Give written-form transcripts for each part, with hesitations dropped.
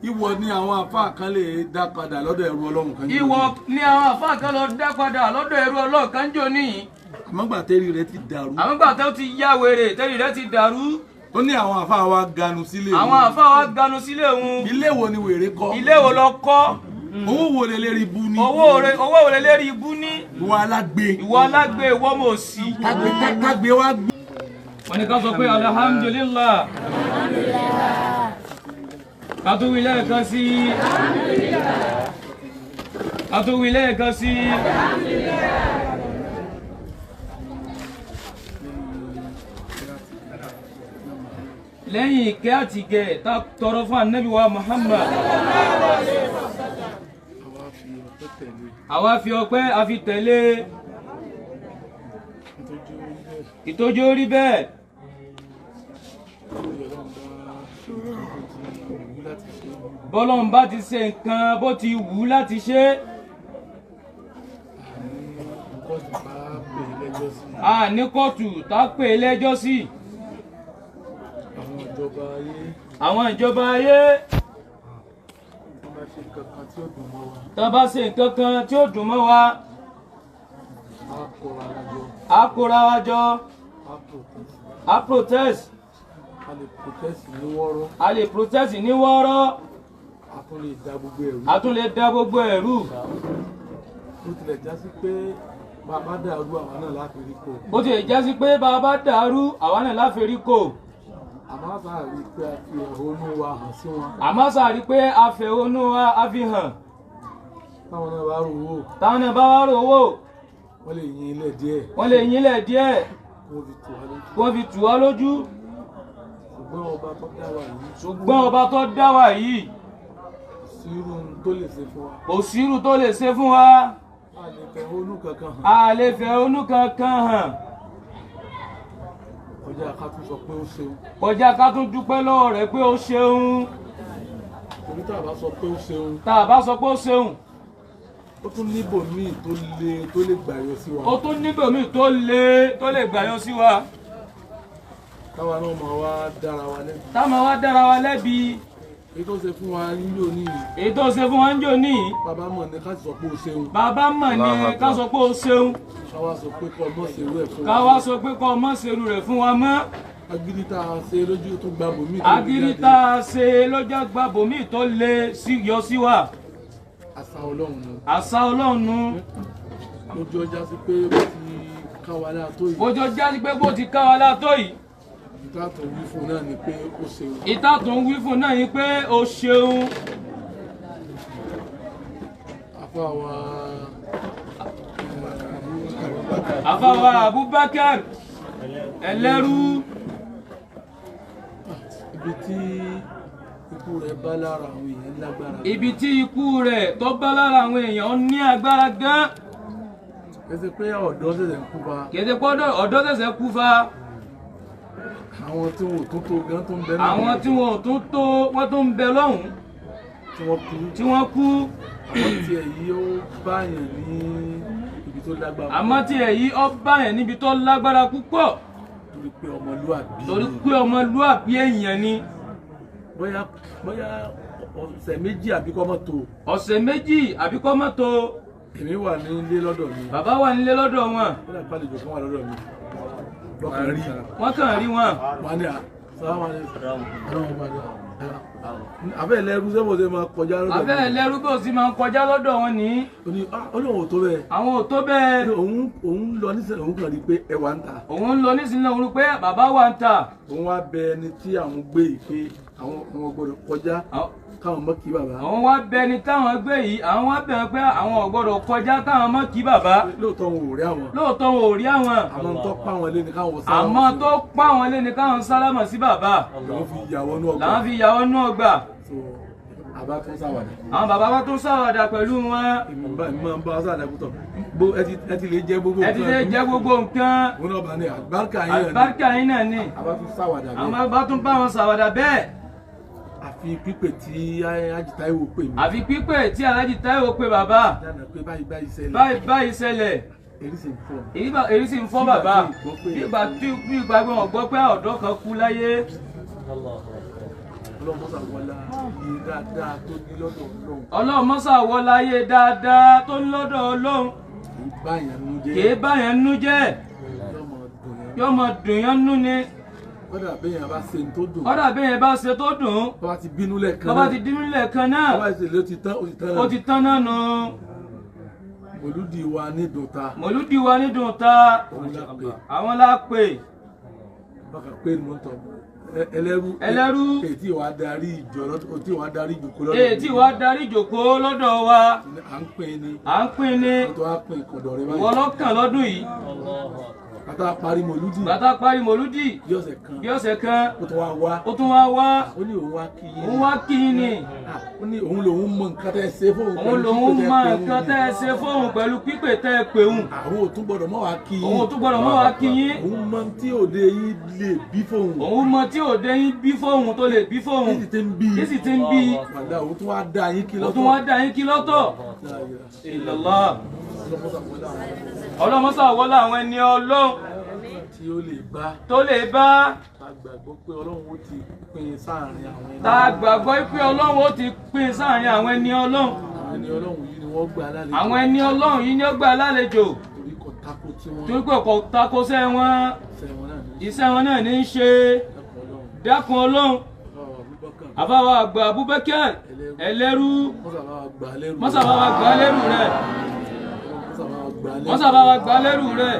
ìwọ ni àwọn àfáà kan lè dá padà lọ́dọ̀ ẹrú Ọlọ́run kan. ìwọ ni àwọn àfáà kan lọ dá padà lọ́dọ̀ ẹrú Ọlọ́run kan jò ní. àmọ́gbà tẹ́rì rẹ ti dàrú. àmọ́gbà tó ti yá wèrè tẹ́rì rẹ ti dàrú. ó ní àwọn àfáà wa ganu sílé òun. àwọn àfáà wa ganu sílé òun. ilé wo ni wèrè kọ́. ilé wo lọ kọ́. owó wo lè lérí ibú ní. owó wo lè lérí ibú ní. ìwọ alágbe. ìwọ alágbe ìwọ mọ̀ sí. kágbe wá gbé. wọ́n ní ká sọ pé alhamdulillah. ká tó wí lẹ́ẹ̀kan sí. ká tó wí lẹ́ẹ̀kan sí. lẹ́yìn ìkẹ́ àti ìgẹ̀ tá tọrọ fún Ànábì wa Muhammad. àwa fi ọpẹ́ a fi tẹ̀lé. ìtọ́jú orí bẹ́ẹ̀. bọ́lọ́n bá ti ṣe nǹkan bó ti wù ú láti ṣe. a ní kóòtù tá pè é lẹ́jọ́ sí. àwọn ìjọba ayé. tá bá ṣe nǹkan kan tí ó dùn mọ́ wa. a kóra wa jọ. a protest. a lè protest ní wọ́ọ́rọ́. a tún lè dá gbogbo ẹ̀rú. ó tilẹ̀ já sí pé bàbá dàrú àwa náà láfi rí kò. bó tilẹ̀ já sí pé bàbá dàrú àwa náà láfi rí kò. àmọ́ sáàrí pé a fi ẹ̀hónú wa hàn sí wọn. àmọ́ sáàrí pé a fẹ̀hónú wa a fi hàn. táwọn náà bá rò wò. táwọn náà bá wá rò wò. wọ́n lè yin ilẹ̀ díẹ̀. wọ́n lè yin ilẹ̀ díẹ̀. wọ́n fi tù wá lójú. ṣùgbọ́n ọba tó dá wa yìí. ṣùgbọ́n ọba tó dá wa yìí. òsírù tó lè ṣe fún wa. òsírù tó lè ṣe fún wa. a lè fẹ̀hónú kankan hàn. a lè fẹ̀hónú kankan hàn. kọjá ká tún sọ pé ó ṣeun. kọjá ká tún dúpẹ́ lọ́wọ́ rẹ̀ pé ó ṣeun. torí tá a bá sọ pé ó ṣeun. tá a bá sọ pé ó ṣeun. ó tún níbòmíì tó lè gbàyọ sí wa. ó tún níbòmíì tó lè gbàyọ sí wa. táwa náà máa wá dára wa lẹ́bi. táwa wá dára wa lẹ́bi. èyí tó ṣe fún wa níjó níyì. èyí tó ṣe fún wa níjó níyì. bàbá mọ̀ ní ká sọ pé ó ṣeun. bàbá mọ̀ ní ká sọ pé ó ṣeun. káwa sọ pé kọ́ ọmọ ṣerú ẹ̀ fún wa. káwa sọ pé kọ́ ọmọ ṣerú rẹ̀ fún wa mọ́. agídí tá a ṣe lójú tó gba bòmíì. agídí tá a ṣe lójú gba bòmíì tó lè yọ sí wa. àṣà Ọlọ́run nu. àṣà Ọlọ́run nu. lójú ọjà sí pé bó ti ká wa láà tó yìí. lójú ọjà sí pé bó ti ká wa láà tó yìí. ìtàtún wí fún náà ni pé ó ṣeun. ìtàtún wí fún náà ni pé ó ṣeun. àfàwà Abubakar ẹlẹ́rú. ibi tí ikú rẹ̀ bá lára àwọn èèyàn lágbára. ibi tí ikú rẹ̀ tó bá lára àwọn èèyàn ní agbára gan. kẹsẹ̀ pé ọ̀dọ́ ṣẹ̀ṣẹ̀ kú fa. kẹsẹ̀ pé ọ̀dọ́ ṣẹ̀ṣẹ̀ kú fa. àwọn tí wọn ò tún tó gan tó ń bẹ lọ́hùn. àwọn tí wọn ò tún tó wọ́n tó ń bẹ lọ́hùn. tí wọ́n kú. àwọn tí èyí ó báyàn ní ibi tó lágbára. àmọ́ tí èyí ó báyàn níbi tó lágbára púpọ̀. torí pé ọmọlúwàbí. torí pé ọmọlúwàbí èèyàn ni. bóyá ọ̀sẹ̀ méjì àbí kọ́ mọ́ tó. ọ̀sẹ̀ méjì àbí kọ́ mọ́ tó. èmi wà nílé lọ́dọ̀ mi. bàbá wà nílé lọ́dọ̀ wọn. ó dà pàlejò kan wà lọ́dọ̀ mi. wọ́n kàn rí wọn. wọ́n ní àbẹ́ ẹlẹ́rú sẹ́wọ̀n ṣe máa kọjá lọ́dọ̀ mi. àbẹ́ ẹlẹ́rú bó sì máa ń kọjá lọ́dọ̀ wọn ní. olóhùn ò tó bẹ́ẹ̀. àwọn ò tó bẹ́ẹ̀. òun lọ nísìnyí òun kàn rí pé ẹwà ń ta. òun lọ nísìnyí òun rí pé bàbá wà ń ta. òun wá bẹ ẹni tí àwọn gbé yìí pé àwọn ọmọ gbọ́dọ̀ kọjá káwọn mọ kí bàbá. àwọn wá bẹ ẹni táwọn gbé yìí àwọn wá bẹ pé àwọn ò gbọ́dọ̀ kọjá káwọn mọ kí bàbá. lóòótọ́ wọn ò rí àwọn. lóòótọ́ wọn ò rí àwọn. àmọ́ tó pa wọn lé ní káwọn sálámà. àmọ́ tó pa wọn lé ní káwọn sálámà sí bàbá. làwọn fi yàwọ́ náà gbà. làwọn fi yàwọ́ náà gbà. àbá tún sáwàdà. àwọn bàbá wa tún sáwàdà pẹ̀lú wọn. ìmọ̀ ń bá sáwàdà kútọ̀ ẹ ti lè jẹ gbogbo nǹkan. ẹ ti lè jẹ gbogbo nǹkan. wọn náà bá ní àgbáríkà yín náà ni. àbá tún sáwàdà bẹ́ẹ̀. àwọn bá tún bá wọn sáwàdà bẹ́ẹ̀. àfi pípè tí Alhaji Táíwò pè mí. àfi pípè tí Alhaji Táíwò pè bàbá. dáná pé báyìí ṣẹlẹ̀. báyìí ṣẹlẹ̀. èyí sì ń fọ́ bàbá. ìgbà tí wọn gbọ́ pé ọ̀dọ́ kan kú láyé. ọlọ́mọ́sà wọlá iye dáadáa tó ní lọ́dọ̀ ọlọ́run. ọlọ́mọ́sà wọlá iye dáadáa tó ní lọ́dọ̀ ọlọ́run. kìí báyẹn nú jẹ́. yóò mọ dùn yẹn nú ni. kọ́dà bẹ́yẹn bá ṣe tó dùn. kọ́dà bẹ́yẹn bá ṣe tó dùn. bàbá ti bínú lẹ́ẹ̀kan náà. bàbá ti bínú lẹ́ẹ̀kan náà. bàbá ìṣẹ̀lẹ̀ ó ti tán náà nù. mòlúdì wa ní dùnta. mòlúdì wa ní dùnta. àwọn la pè. bákan pé ni mo ń tọ́ ẹlẹ́rú ètí wàá darí ìjọ tí wàá darí ìjòkó lọ́dọ̀ ètí wàá darí ìjòkó lọ́dọ̀ wa à ń pín ní tó wàá pín ìkọ̀dọ̀ rẹ báyìí wọ́n lọ́kàn lọ́dún yìí bàtà parí mòlúdì bí ọ̀sẹ̀ kan ó tún wá wá ó ní òun wá kí yín ni ó ní òun lòun mọ nǹkan tẹ́ ẹ ṣe fóun pẹ̀lú pípè tẹ́ ẹ pè òun àwọn ò tún gbọ́dọ̀ mọ́ wá kí yín òun mọ tí òde yín lè bí fóun tó lè bí fóun kí sì ti ń bí wàdà òun tún wá dá yín kí lọ́tọ̀ ìlọ́lá ọlọ́mọ́sà wọlá àwọn ẹni ọlọ́run tí ó lè bá ta gbàgbọ́ pé ọlọ́run ó ti pín sáàrin àwọn ẹni àwọn ẹni ọlọ́run yìí ni wọ́n gbà lálejò àwọn ẹni ọlọ́run yìí ni ó gbà lálejò torí pé kò tako sẹ́ wọn iṣẹ́ wọn náà ní í ṣe dákun ọlọ́run àbáwá àgbà Abubakar ẹlẹ́rú mọ́sàbáwá gbà lẹ́rù rẹ̀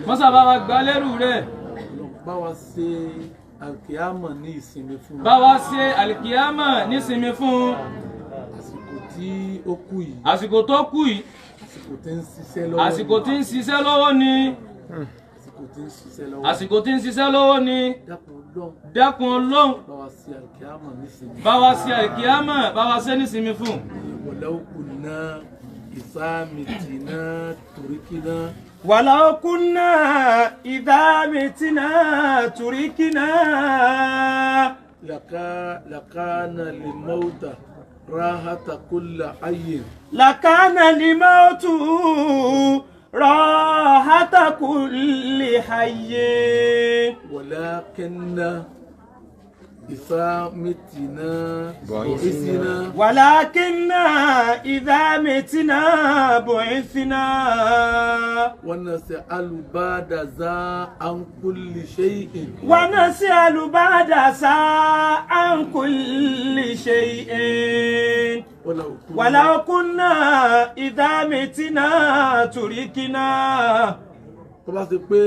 mọ́sàbáwá gbà lẹ́rù rẹ̀ báwa ṣe alkiyama ní ìsinmi fún àsìkò tó kù yìí àsìkò tí ń ṣiṣẹ́ lọ́wọ́ ni dákun ọlọ́run báwa ṣe alkiyama báwa ṣe nísinmi fún. ولو كنا إذا متنا تركنا لكان الموت راحة كل حي لكان الموت راحة كل حي ولكن إذا متنا بعثنا ونسأل بعد ذا عن كل شيء ولو كنا إذا متنا تركنا. tó bá ṣe pé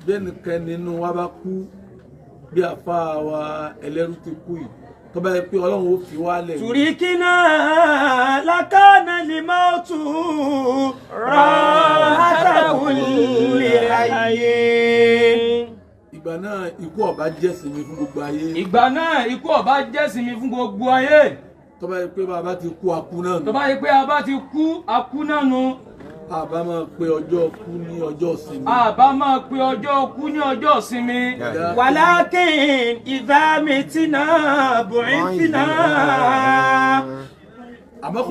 bẹ́ẹ̀nìkan nínú wa bá kú bí àfa wa ẹlẹ́rú ti kú yìí tó bá yẹ pé ọlọ́run ó fi wálẹ̀. turikina lakana limautu rahata kulli hayyin. ìgbà náà ikú ọba jẹ́ sinmi fún gbogbo ayé. tó bá yẹ pé bàbá ti kú akú náà nù. àbá máa pe ọjọ́ kú ní ọjọ́ ìsinmi. walakin idha mitina bu'ithna. àmọ́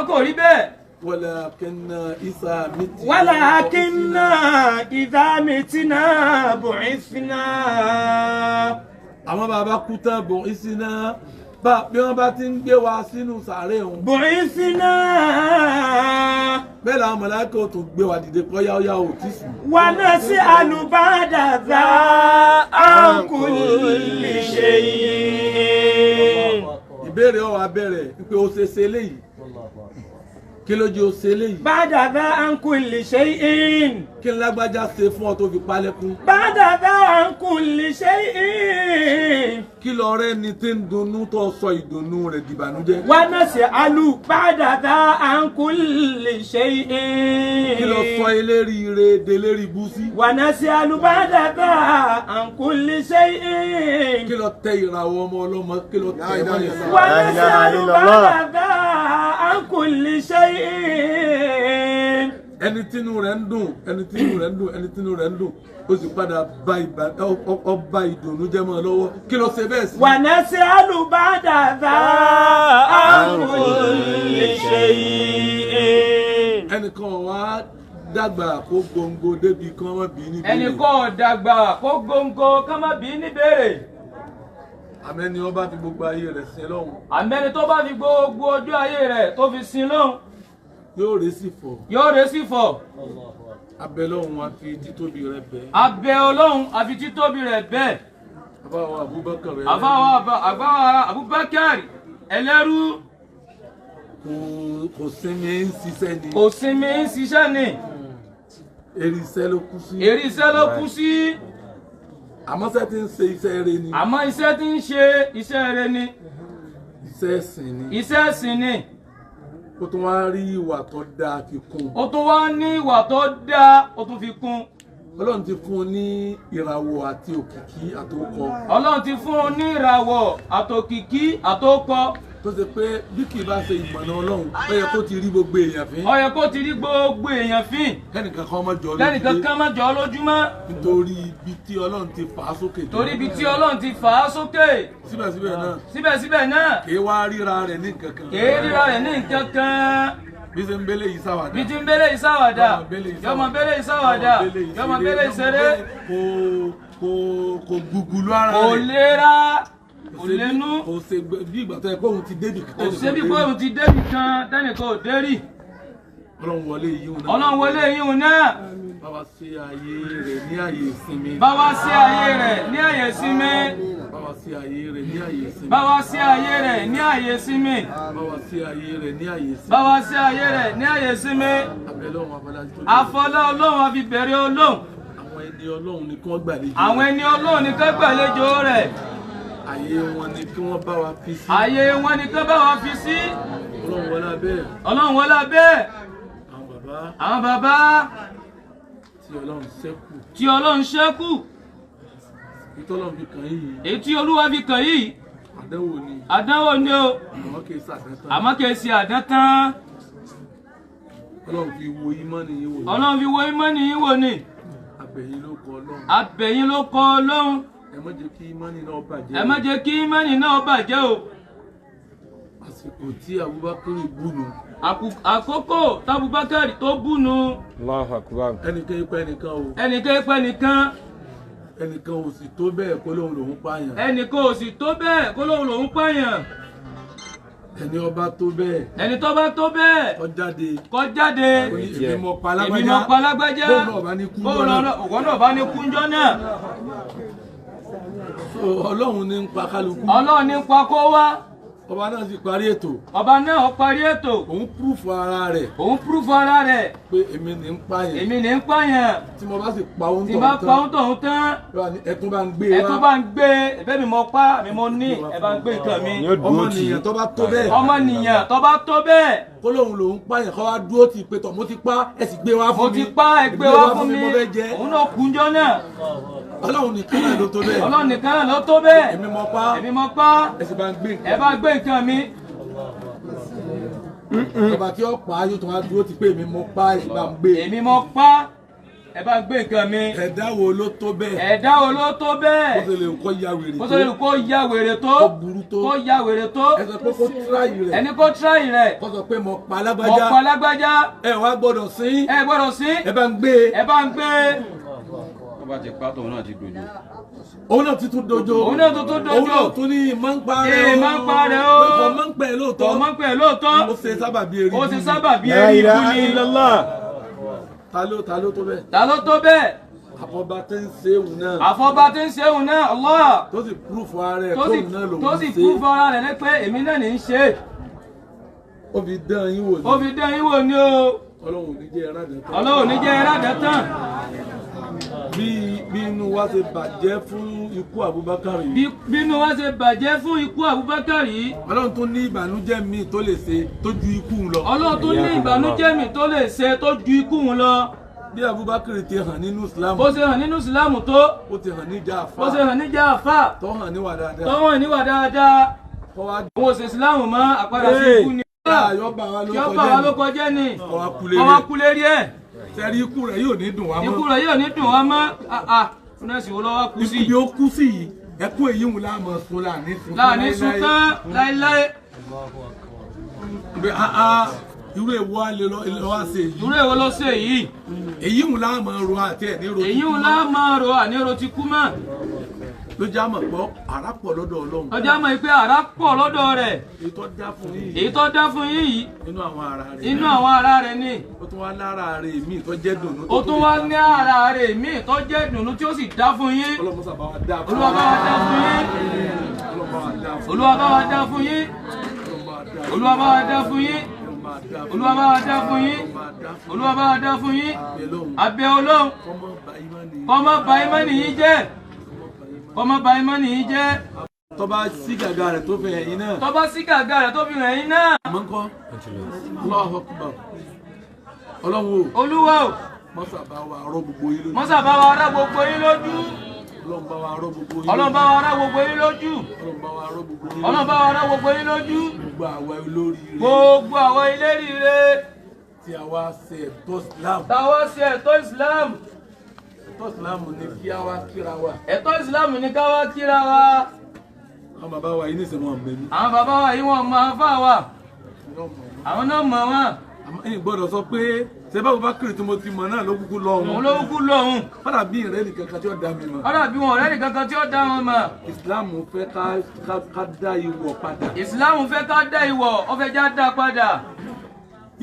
kò rí bẹ́ẹ̀. ولكن إذا متنا بعثنا. àmọ́ bàbá kú tán بعثنا bí wọ́n bá ti ń gbé wa sínú sàárè òun. بعثنا. bẹ́ẹ̀ làwọn mọ̀láìkà ò tún gbé wa dìde pé yáyá ò tí sùn. ونسأل بعد ذا عن كل شيء. ìbéèrè ó wá bẹ̀rẹ̀ pé ó ṣe ṣe léyìí kí ló jẹ́ ó ṣe léyìí. بعد ذا عن كل شيء. kí ni lágbájá ṣe fún ọ tó fi palẹ̀kùn. بعد ذا عن كل شيء. kí lọ rẹ ni tí ń dunnú tó sọ ìdùnnú rẹ̀ dìbànújẹ́. ونسأل بعد ذا عن كل شيء. kí lọ sọ eléri ire deléri búsí. ونسأل بعد ذا عن كل شيء. kí lọ tẹ ìràwọ̀ ọmọ ọlọ́mọ kí lọ tẹ ẹ mọ́lẹ̀ sá. ونسأل بعد ذا عن كل شيء. ẹni tínú rẹ̀ ń dùn ó sì padà ọba ìdùnnú jẹ́ mọ́ ọ lọ́wọ́ kí ló ṣe bẹ́ẹ̀ sí. ونسأل بعد ذا عن كل شيء. ẹnìkan wá dàgbà kó gbòǹgbò débi kan má bí ní béèrè. ẹnìkan dàgbà kó gbòǹgbò kan má bí ní béèrè. àmẹ́ni ó bá fi gbogbo ayé rẹ̀ sin lọ́hùn. àmẹ́ni tó bá fi gbogbo ọjọ́ ayé rẹ̀ tó fi sin lọ́hùn. yóò résì fọ̀. yóò résì fọ̀. abẹ́ lọ́hùn a fi títóbi rẹ̀ bẹ́ẹ̀. abẹ́ ọlọ́hun a fi títóbi rẹ̀ bẹ́ẹ̀. àbáwọ̀ Abubakar rẹ̀. àbáwọ̀ Abubakar ẹlẹ́rú. kò sinmi ń ṣiṣẹ́ ni. kò sinmi ń ṣiṣẹ́ ni. erisẹ́ ló kú sí. erisẹ́ ló kú sí. àmọ́ iṣẹ́ tí ń ṣe iṣẹ́ rẹ̀ ni. àmọ́ iṣẹ́ tí ń ṣe iṣẹ́ rẹ̀ ni. iṣẹ́ ẹ̀sìn ni. iṣẹ́ ẹ̀sìn ni. ó tún wá rí ìwà tó dáa fi kún. ó tún wá ní ìwà tó dáa ó tún fi kún. Ọlọ́run ti fún un ní ìràwọ̀ àti òkìkí àtòkọ. Ọlọ́run ti fún un ní ìràwọ̀ àtòkìkí àtòkọ. tó ṣe pé bí kì í bá ṣe ìmọ̀nà Ọlọ́run ó yẹ kó ti rí gbogbo èèyàn fín. ó yẹ kó ti rí gbogbo èèyàn fín. kẹ́nìkan kan má jọ lójúmọ́. kẹ́nìkan kan má jọ lójúmọ́. nítorí ibi tí Ọlọ́run ti fà á sókè. torí ibi tí Ọlọ́run ti fà á sókè. síbẹ̀síbẹ̀ náà. kì í wá ríra rẹ̀ ní nǹkan kan. kì í ríra rẹ̀ ní nǹkan kan. bí ṣe ń bẹ́lẹ̀ yìí sáwàdà. bí ti ń bẹ́lẹ̀ yìí sáwàdà. yọmọ bẹ́lẹ̀ yìí sáwàdà. yọmọ bẹ́lẹ̀ yìí ṣeré. kò gùgùlù ara rẹ̀. kò lera. kò lẹ́nu. kò ṣe bí ìgbà tó yẹ kó òun ti débì kan. kò ṣe bí kó òun ti débì kan tẹ́nìkan ò dérì. Ọlọ́run wọlé yìí náà. Ọlọ́run wọlé yìí náà. báwa ṣe ayé rẹ̀ ní àyè ìsinmi. báwa ṣe ayé rẹ̀ ní àyè ìsinmi. báwa ṣe ayé rẹ̀ ní àyè ìsinmi. báwa ṣe ayé rẹ̀ ní àyè ìsinmi. báwa ṣe ayé rẹ̀ ní àyè ìsinmi. báwa ṣe ayé rẹ̀ ní àyè ìsinmi. àfọlá Ọlọ́run àfi bẹ̀rẹ̀ Ọlọ́run. àwọn ẹni Ọlọ́run ni kí wọ́n gbàlejò. àwọn ẹni Ọlọ́run ni kí wọ́n gbàlejò rẹ̀. ayé wọn ni kí wọ́n bá wa fi sí. ayé wọn ni kí wọ́n bá wa fi sí. Ọlọ́run wọlé abẹ́. Ọlọ́run wọlé abẹ́. àwọn bàbá. tí Ọlọ́run ṣẹ́kù. tí Ọlọ́run ṣẹ́kù. èyí tí Ọlọ́run fi kàn yìí. èyí tí Olúwa fi kàn yìí. àdánwò ni. àdánwò ni o. àmọ́ kì í ṣàdán tán. àmọ́ kì í ṣe àdán tán. Ọlọ́run fi wo ìmánì yín wò ni. Ọlọ́run fi wo ìmánì yín wò ni. abẹ̀yìn ló kọ Ọlọ́run. abẹ̀yìn ló kọ Ọlọ́run. ẹ má jẹ́ kí ìmánì náà bàjẹ́. ẹ má jẹ́ kí ìmánì náà bàjẹ́ o. àsìkò tí Abubakar bùnú. àkókò tábùbákàr tó bùnú. Allahu Akbar. ẹnìkan ipẹ́ ẹnìkan o. ẹnìkan ipẹ́ nìkan. ẹnìkan ò sì tó bẹ́ẹ̀ kó lóun lòún pààyàn. ẹnìkan ò sì tó bẹ́ẹ̀ kó lóun lòún pààyàn. ẹni ọba tó bẹ́ẹ̀. ẹni tó bá tó bẹ́ẹ̀. kó jáde. kó jáde. èmi mọ̀ pa lágbájá. èmi mọ̀ pa lágbájá. bóun náà bá ní kúnjọ́ náà. Ọlọ́run ní ń pa kálukú. Ọlọ́run ní ń pa kó wá. ọba náà sì parí ètò. ọba náà parí ètò. òun púrúfù ara rẹ̀. òun púrúfù ara rẹ̀. pé èmi ní ń pààyàn. èmi ní ń pààyàn. tí mo bá sì pa ohun tó ń tán. tí bá pa ohun tó ń tán. ẹtún bá ń gbé wá. ẹtún bá ń gbé ẹbẹ mi mọ pa mi mo ní ẹ bá ń gbé nǹkan mi. ọmọnìyàn tó bá tó bẹ́ẹ̀. ọmọnìyàn tó bá tó bẹ́ẹ̀. kó lóun lòun pààyàn kó wá dúró ti pé tọ̀ mo ti pa ẹ sì gbé wá fún mi. mo ti pa ẹ gbé wá fún mi. òun náà kúnjọ́ náà. Ọlọ́run nìkan náà ló tó bẹ́ẹ̀. Ọlọ́run nìkan náà ló tó bẹ́ẹ̀. èmi mọ pa. èmi mọ pa. ẹ sì bá ń gbé nǹkan. ẹ bá gbé nǹkan mi. ọba tí ó pa yóò tún wá dúró ti pé èmi mọ pa ẹ sì bá ń gbé. èmi mọ pa ẹ bá gbé nǹkan mi. ẹ̀dá wo ló tó bẹ́ẹ̀. ẹ̀dá wo ló tó bẹ́ẹ̀. bó ṣe lè kó ya wèrè tó. bó ṣe lè kó ya wèrè tó. kó burú tó. kó ya wèrè tó. ẹ sọ pé kó tíráyì rẹ̀. ẹni kó tíráyì rẹ̀. kó sọ pé mo pa lágbájá. mo pa lágbájá. ẹ wá gbọ́dọ̀ sín. ẹ gbọ́dọ̀ sín. ẹ bá ń gbé. ẹ bá ń gbé. tó bá ti pa tòun náà ti dojo. òun náà ti tún dojo. òun náà tún dojo. òun náà tún ní ìmọ̀ ń pa rẹ̀ o. ìmọ̀ ń pa rẹ̀ o. kò mọ̀ ń pẹ́ lóòótọ́. kò mọ̀ ń pẹ́ lóòótọ́. ó ṣe sábàbí eri. ó ṣe sábàbí eri ikú ni. ta ló tó bẹ́ẹ̀. ta ló tó bẹ́ẹ̀. àfọ̀bá tí ń ṣe òun náà. àfọ̀bá tí ń ṣe òun náà Allah. tó sì púrúfù ara rẹ̀ kóun náà lòun ṣe. tó sì púrúfù ara rẹ̀ ní pé èmi náà ní í ṣe. ó fi dán yín wò ni. ó fi dán yín wò ni o. Ọlọ́run ò ní jẹ́ ẹ̀rá dẹ̀ tán. Ọlọ́run ò ní jẹ́ ẹ̀rá dẹ̀ tán. bí inú wa ṣe bàjẹ́ fún ikú Abubakar yìí. bí inú wa ṣe bàjẹ́ fún ikú Abubakar yìí. Ọlọ́run tún ní ìbànújẹ́ mi tó lè ṣe tó ju ikú ń lọ. Ọlọ́run tún ní ìbànújẹ́ mi tó lè ṣe tó ju ikú ń lọ. bí Abubakar ti hàn nínú Islam. bó ṣe hàn nínú Islam tó. ó ti hàn níjà àfà. bó ṣe hàn níjà àfà. tó hàn níwà dáadáa. tó hàn níwà dáadáa. òun ò ṣe Islam mọ́ àpàdà sí ikú ni. yọba wa ló kọjá ni. ọwọ́ kulé rí ẹ̀. sẹ́rí ikú rẹ̀ yóò ní dùn wá mọ́. ikú rẹ̀ yóò ní dùn wá mọ́. fúnẹ́sì wo lọ́wọ́ kú sí. ibi ó kú sí yìí ẹkú èyí ń láàmú sun láàní sun. láàní sun tán láéláé. irú èwo alẹ́ lọ wá ṣe yìí. irú èwo ló ṣe yìí. èyí ń láàmú ro àti ẹ̀ ní ro ti kú. èyí ń láàmú ro àní ro ti kú mọ́. ló já mọ̀ pọ̀ àrá pọ̀ lọ́dọ̀ Ọlọ́run. ọjọ́ mọ̀ pé àrá pọ̀ lọ́dọ̀ rẹ̀. èyí tó dá fún yín. èyí tó dá fún yín yìí. inú àwọn ara rẹ̀. inú àwọn ara rẹ̀ ni. ó tún wá lára rẹ̀ míì tó jẹ́ dùnú. ó tún wá ní ara rẹ̀ míì tó jẹ́ dùnú tí ó sì dá fún yín. Ọlọ́run bá wa dá fún yín. Olúwa bá wa dá fún yín. Olúwa bá wa dá fún yín. Olúwa bá wa dá fún yín. Olúwa bá wa dá fún yín. Olúwa bá wa dá fún yín. Abẹ́ Ọlọ́run kó má bà ìmánì yín jẹ́. Kó má bà ìmánì yín jẹ́. Tó bá sí gàgà rẹ̀ tó fi hàn yín náà. Tó bá sí gàgà rẹ̀ tó fi hàn yín náà. àmọ́ ńkọ́ Allahu Akbar. Ọlọ́run o. Olúwa o. Mọ́sà bá wa rọ́ gbogbo yín lójú. Mọ́sà bá wa rọ́ gbogbo yín lójú. Ọlọ́run bá wa rọ́ gbogbo yín lójú. Ọlọ́run bá wa rọ́ gbogbo yín lójú. Ọlọ́run bá wa rọ́ gbogbo yín lójú. Ọlọ́run bá wa rọ́ gbogbo yín lójú. Gbogbo àwa olóríire. Gbogbo àwọn eléríire. Tí a wá ṣe ẹ̀tọ́ Islam. Táwa ṣe ẹ̀tọ́ Islam. Ẹ̀tọ́ Islam ni kí a wá kíra wa. Ẹ̀tọ́ Islam ni ká wá kíra wa. Àwọn bàbá wa yìí ní ìsẹ̀mọ̀ ọ̀mẹ́ni. Àwọn bàbá wa yìí wọ́n máa fà wá. Àwọn náà mọ̀ wọ́n. Àmọ́ ẹ̀yin gbọ́dọ̀ sọ pé ṣé báwo bá kiri tí mo ti mọ̀ náà ló kúkú lọ òun. Òun ló kúkú lọ òun. Fọ́dà bí ìrẹ́ nìkan kan tí ó dá mi mọ̀. Fọ́dà bí wọn ọ̀rẹ́ nìkan kan tí ó dá wọn mọ̀. Ìsìláàmù fẹ́ ká dá ìwọ̀ padà. Ìsìláàmù fẹ́ ká dá ìwọ̀, ó fẹ́ já dá padà.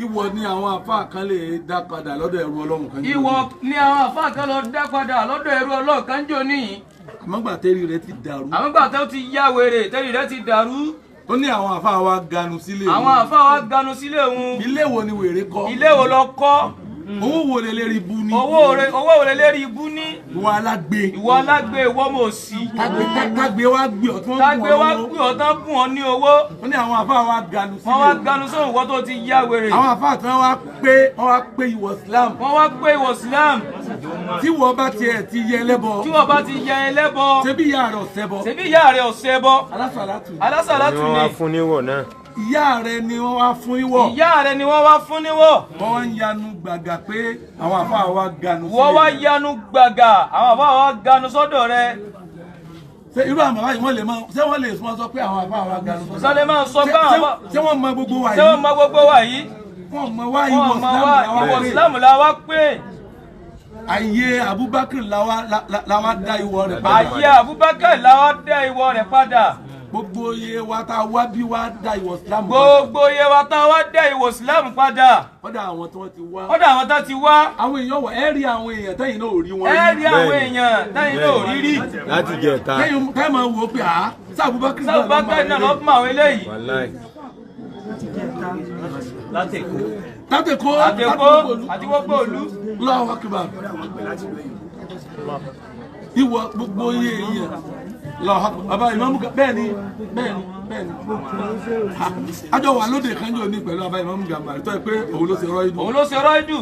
Ìwọ̀ ni àwọn àfáà kan lè dá padà lọ́dọ̀ ẹrú Ọlọ́run kan. Ìwọ̀ ni àwọn àfáà kan lọ dá padà lọ́dọ̀ ẹrú Ọlọ́run kan jò níyìn. Àmọ́gbà tẹ́rì rẹ̀ ti dàrú. Àmọ́gbà tó ti yá wèrè, tẹ́rì rẹ̀ ti dàrú. Ó ní àwọn àfáà wa ganu sílé òun. Àwọn àfáà wa ganu sílé òun. Ilé wo ni wèrè kọ́? Ilé wo lọ kọ́? Owó wo lè lérí ibú ní? Owó wo lè lérí ibú ní? Ìwọ alágbe. Ìwọ alágbe, ìwọ mọ̀ sí. Tágbé wá gbé ọ̀ tí wọ́n Tágbé wá gbé ọ̀ tán bùn ọ ní owó. Ó ní àwọn àfáà wa ganu sílé. Wọ́n wá ganu sóhun ìwọ tó ti yá wèrè. Àwọn àfáà tí wọ́n wá pé ìwọ̀ Islam. Wọ́n wá pé ìwọ̀ Islam. Tí wọ́n bá tiẹ̀ ti yẹ ẹlẹ́bọ. Tí wọ́n bá ti yẹ ẹlẹ́bọ. Ṣebí ìyá rẹ̀ ọ̀sẹ̀ bọ. Ṣebí ìyá rẹ̀ ọ̀sẹ̀ bọ. Alásàlátù. Alásàlátù ni. Wọ́n wá fún níwọ̀ náà. Ìyá rẹ̀ ni wọ́n wá fún níwọ̀. Ìyá rẹ̀ ni wọ́n wá fún níwọ̀. Wọ́n wá ń yanu gbàgà pé àwọn àfáà wa ganu sílé. Wọ́n wá yanu gbàgà, àwọn àfáà wa ganu sọ́dọ̀ rẹ̀. Ṣé irú àwọn bàbá yìí wọ́n lè máa ṣé wọ́n lè sọ pé àwọn àfáà wa ganu sọ́dọ̀? Sọ́lé máa sọ pé àwọn àfáà. Ṣé wọ́n mọ gbogbo wa yìí? Ṣé wọ́n mọ gbogbo wa yìí? Wọ́n mọ wá ìwọ̀ Islam la wá pé. Ayé Abubakar la wá dá ìwọ̀ rẹ̀ padà. Ayé Abubakar la wá dá ìwọ̀ rẹ̀ padà. Gbogbo iye wa tá a wá bí wá dá ìwọ̀ Islam padà. Gbogbo iye wa tá a wá dá ìwọ̀ Islam padà. Ọ̀dọ̀ àwọn tí wọ́n ti wá. Ọ̀dọ̀ àwọn tó ti wá. Àwọn èèyàn wọ̀ ẹ́ rí àwọn èèyàn tẹ́yìn náà ò rí wọn. Ẹ rí àwọn èèyàn tẹ́yìn náà ò rí rí. Láti jẹta. Tẹ́yìn máa wò ó pé ṣé Abubakar náà lọ́ mọ àwọn eléyìí. Látẹ̀kọ́ àti gbogbo òlu. Allahu Akbar. Ìwọ gbogbo iye èèyàn. Bàbá ìmáàmù bẹ́ẹ̀ ni. Àjọ wà lóde kanjọ ní pẹ̀lú bàbá ìmáàmù Gàmbàrí tó yẹ pé òun ló ṣe rọ́ ìdù. Òun ló ṣe rọ́ ìdù.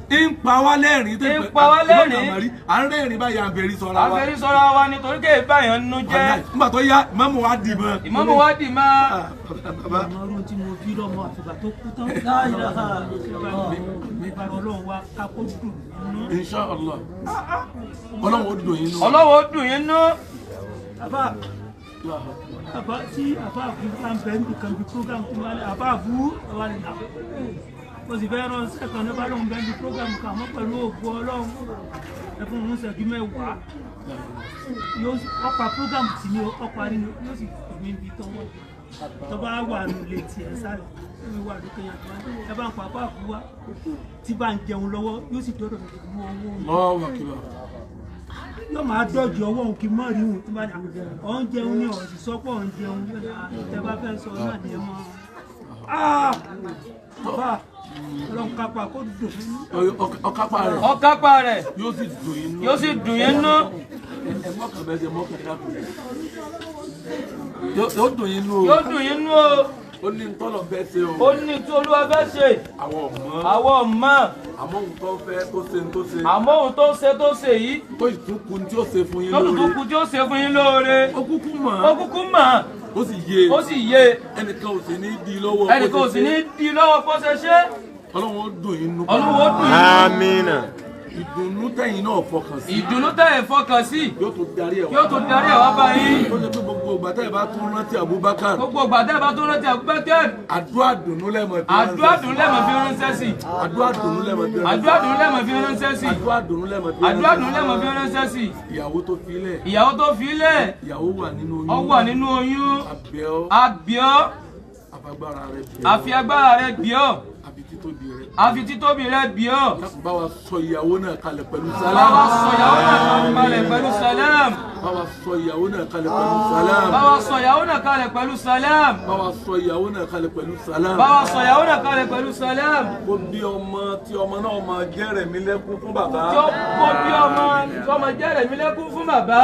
ń pa wá lẹ́rìn tó ń pa wá lẹ́rìn à ń rẹ́rìn báyìí à ń fẹ́rí sọ́ra wa. àfẹ́rí sọ́ra wa nítorí kéè báyọ̀ nínú jẹ́. nígbà tó yá ìmáàmù wa dì mọ́. ìmáàmù wa dì mọ́. ọmọ tí mo bí lọ́mọ àfìgbà tó kú tán láàyè ọlọ́run wa kápó dùn nínú. Insha Allah ọlọ́run ó dùn yín nú. ọlọ́run ó dùn yín nú. àbá tí àbá àbú bá ń bẹ nìkan bí program tó wà ní àbá àbú wà ní nà mo sì fẹ́ rán sẹ́kàn ní bá lóun bẹ́ẹ̀ bí program kan mọ́ pẹ̀lú ògbó ọlọ́run ẹ̀fún òun ṣẹ́jú mẹ́wàá yóò ọ̀pá program tì ní ọ̀pá nínú yóò sì fi mí bí tọ́wọ́ tó bá wà nù lè tiẹ̀ sáré mi wà lókè yẹn ẹ bá ń pa àbá àbú wa tí bá ń jẹun lọ́wọ́ yóò sì dọ́dọ̀ mú owó yóò máa dọ́jú ọwọ́ òun kí n mọ̀ rí òun tó bá dà ọ̀ ń jẹun ní ọ̀sì sọ́pọ̀ ọ̀ ń jẹun tẹ bá fẹ́ sọ náà ni ẹ mọ́ bàbá ọlọ́run kápá kó dùn ọkápá rẹ̀ yóò sì dùn yín nú. ẹ mọ́kàn bẹ́ẹ̀ ṣe mọ́kàn dákun yóò dùn yín nú o. yóò dùn yín nú o. ó ní tọ́lọ̀ fẹ́ ṣe o. ó ní tí olúwa fẹ́ ṣe. àwọn ọmọ. àmọ́ òun tó fẹ́ tó ṣe tó ṣe. àmọ́ òun tó ṣe tó ṣe yìí. tó ìtúkù tí ó ṣe fún yín lóore. tó ìtúkù tí ó ṣe fún yín lóore. ó kúkú mọ̀. ó kúkú mọ̀. ó sì yé. ó sì yé. ẹnìkan ò sì ní di lọ́wọ́. ẹnìkan ò sì ní di lọ́wọ́ kó ṣe ṣe. ọlọ́run ó dùn yín nú. ọlọ́run ó dùn yín nú. Àmín. ìdùnnú tẹ̀yin náà fọkàn sí. ìdùnnú tẹ̀yin fọkàn sí. yóò tó darí ẹ̀ wá. yóò tó darí ẹ̀ wá báyìí. ó ṣe pé gbogbo ìgbà tẹ́ ẹ bá tún rántí Abubakar. gbogbo ìgbà tẹ́ ẹ bá tún rántí Abubakar. àdúrà dùnnú lẹ́mọ̀ fi ránṣẹ́ sí. àdúrà dùnnú lẹ́mọ̀ fi ránṣẹ́ sí. àdúrà dùnnú lẹ́mọ̀ fi ránṣẹ́ sí. àdúrà dùnnú lẹ́mọ̀ fi ránṣẹ́ sí. àdúrà dùnnú lẹ́mọ̀ fi ránṣẹ́ sí. àdúrà dùnnú lẹ́mọ̀ fi ránṣẹ́ sí. ìyàwó tó filẹ̀. ìyàwó tó filẹ̀. ìyàwó wà nínú oyún. ó wà nínú oyún. àbíọ́. àbíọ́. àfagbára rẹ̀ bíọ́. àfi agbára rẹ̀ bíọ́. àfi títóbi rẹ̀. àfi títóbi rẹ̀ bíọ́. bá wa sọ ìyàwó náà kalẹ̀ pẹ̀lú bá sálámù. wa sọ ìyàwó náà kalẹ̀ pẹ̀lú sálámù. bá wa sọ ìyàwó náà kalẹ̀ pẹ̀lú sálámù. bá wa sọ ìyàwó náà kalẹ̀ pẹ̀lú sálámù. bá wa sọ ìyàwó náà kalẹ̀ pẹ̀lú sálámù. bá wa sọ ìyàwó náà kalẹ̀ pẹ̀lú sálámù. kó bí ọmọ tí ọmọ náà máa jẹ́ rẹ̀mí lẹ́kún fún bàbá. kó bí ọmọ tí ọmọ jẹ́ rẹ̀mí lẹ́kún fún bàbá.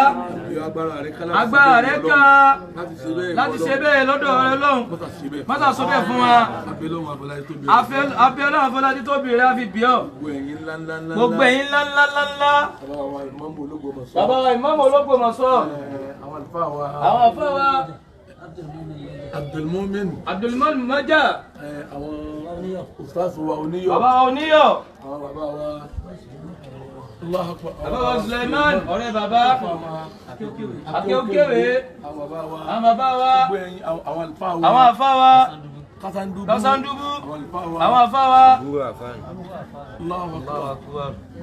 agbára rẹ̀ ká láti ṣe bẹ́ẹ̀ lọ́dọ̀ Ọlọ́run. mọ́tà sọ bẹ́ẹ̀ fún wa. abẹ́ọ́lọ́run afọlájú tóbi rẹ̀ á fi bí ọ́. gbogbo ẹ̀yin ńláńláńlá. bàbá wa ìmáàmù Ológbòmọ̀ṣọ́. àwọn àlùfáà wa. Abdulmumin Maja. àwọn ustaz wa Oníyọ̀. bàbá wa Oníyọ̀. àwọn bàbá wa. bàbá wa Suleiman ọ̀rẹ́ bàbá. Akéwkéwé. àwọn bàbá wa. àwọn àlùfáà wa. Kasandubu. àwọn àlùfáà wa.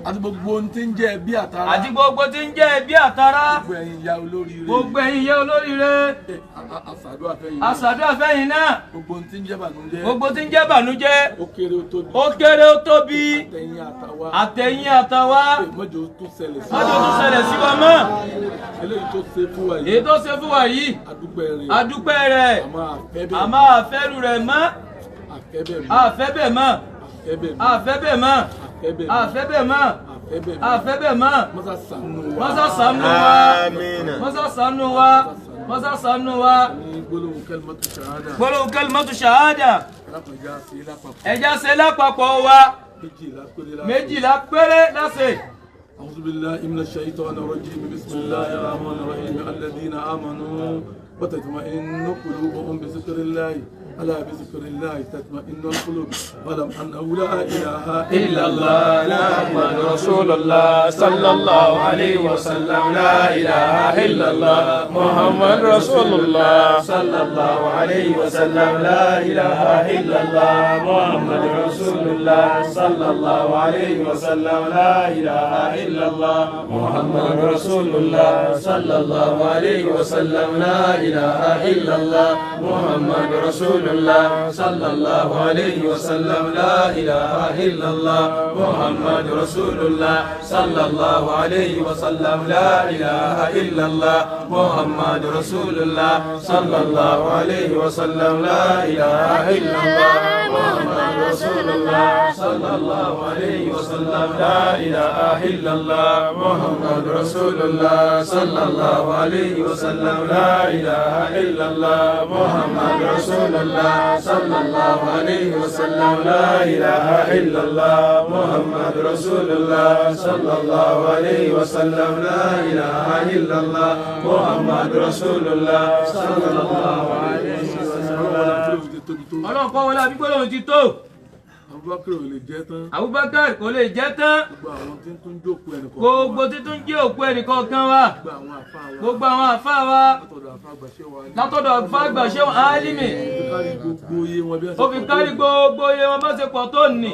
àti gbogbo ohun tí ń jẹ́ ẹbí àtàrà. àti gbogbo tí ń jẹ́ ẹbí àtàrà. gbogbo ẹ̀yin ìyá olóríire. gbogbo ẹ̀yin ìyá olóríire. àṣàdúrà fẹ́yìn. àṣàdúrà fẹ́yìn náà. gbogbo ohun tí ń jẹ́ bànújẹ́. gbogbo tí ń jẹ́ bànújẹ́. ó kéré ó tóbi. ó kéré ó tóbi. àtẹ̀yìn àtàwa. àtẹ̀yìn àtàwa. mọ́jọ́ tó ṣẹlẹ̀ sí wa. mọ́jọ́ tó ṣẹlẹ̀ sí wa mọ́. eléyìí tó ṣe fún wa yìí. èyí tó ṣe fún wa yìí. adúpẹ́ rẹ̀. adúpẹ́ rẹ̀. àmọ́ àfẹ́rù rẹ̀ mọ́. àfẹ́bẹ̀ mọ́. àfẹ́bẹ̀ mọ́. àfẹ́bẹ̀ mọ́. àfẹ́bẹ̀ mọ́. mọ́sá ṣàánú wa. mọ́sá ṣàánú wa. mọ́sá ṣàánú wa. gbólóhùn kalimatu shahada. ẹja ṣe lápapọ̀ wa. méjìlá péré lásè. أعوذ بالله من الشيطان الرجيم بسم الله الرحمن الرحيم الذين آمنوا وتطمئن قلوبهم بذكر الله ألا بذكر الله تطمئن القلوب ولم أنه لا إله إلا الله محمد رسول الله صلى الله عليه وسلم لا إله إلا الله محمد رسول الله صلى الله عليه وسلم لا إله إلا الله محمد رسول الله صلى الله عليه وسلم لا إله إلا الله محمد رسول الله صلى الله عليه وسلم لا إله إلا الله محمد رسول الله صلى الله عليه وسلم لا إله إلا الله محمد رسول الله صلى الله عليه وسلم لا إله إلا الله محمد رسول الله صلى الله عليه وسلم لا إله إلا الله محمد رسول الله صلى الله عليه وسلم لا إله إلا الله محمد رسول الله صلى الله عليه وسلم لا إله إلا الله محمد رسول الله صلى الله عليه وسلم لا إله إلا الله محمد رسول الله صلى الله عليه وسلم لا إله إلا الله محمد رسول الله صلى الله عليه وسلم. ọlọ́run kọ́ wọlé àbí gbọ́dọ̀ ti tó. Abubakar ò lè jẹ́ tán. Abubakar kò lè jẹ́ tán. gbogbo tí tún jẹ́ òkú ẹnìkọ̀ọ̀kan wa. gbogbo àwọn àfa wa. látọ̀dọ̀ àfa àgbà ṣé wọn álímì. ó fi kárí gbogbo iye wọn bá ṣe pọ̀ tó nì.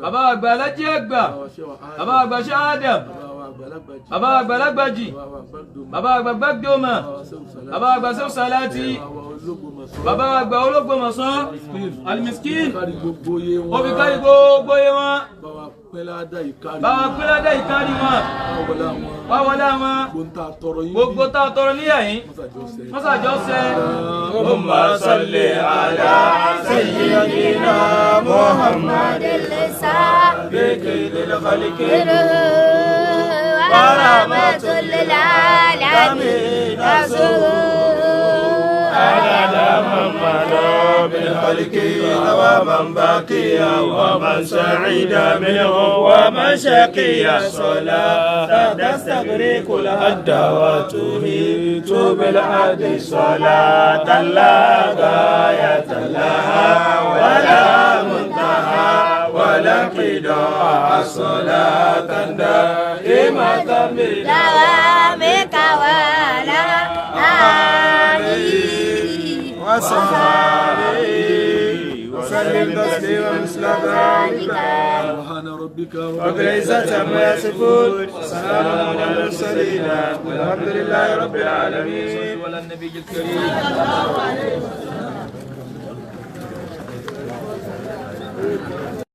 bàbá àgbà alájí àgbà. bàbá àgbà ṣé Adam. bàbá àgbà lágbàjì. bàbá àgbà gbàgbọ́mà. bàbá àgbà ṣé Sàláàtì. bàbá àgbà Ológbòmọ̀ṣọ́. Alimiskin. ó fi kárí gbogbo iye wọn. báwa pẹ́ládà ìkárí wọn. wá wọlé àwọn. gbogbo tá a tọrọ níyà yín. mọ́sàjọ́ sẹ́. Allahumma salli ala sayyidina Muhammadil sabiqil khaliqin wa rahmatul lil alamin على من مضى بالخلق ومن بقي ومن سعيد منه ومن شقي الصلاة تستغرق الهد وتهيت بالعد صلاة لا غاية لها ولا منتهى ولا قضاء صلاة دائمة دوامك وعلى آله وصحبه وسلم تسليما مثل ذلك سبحان ربك رب العزة عما يصفون وسلام على المرسلين والحمد لله رب العالمين على النبي الكريم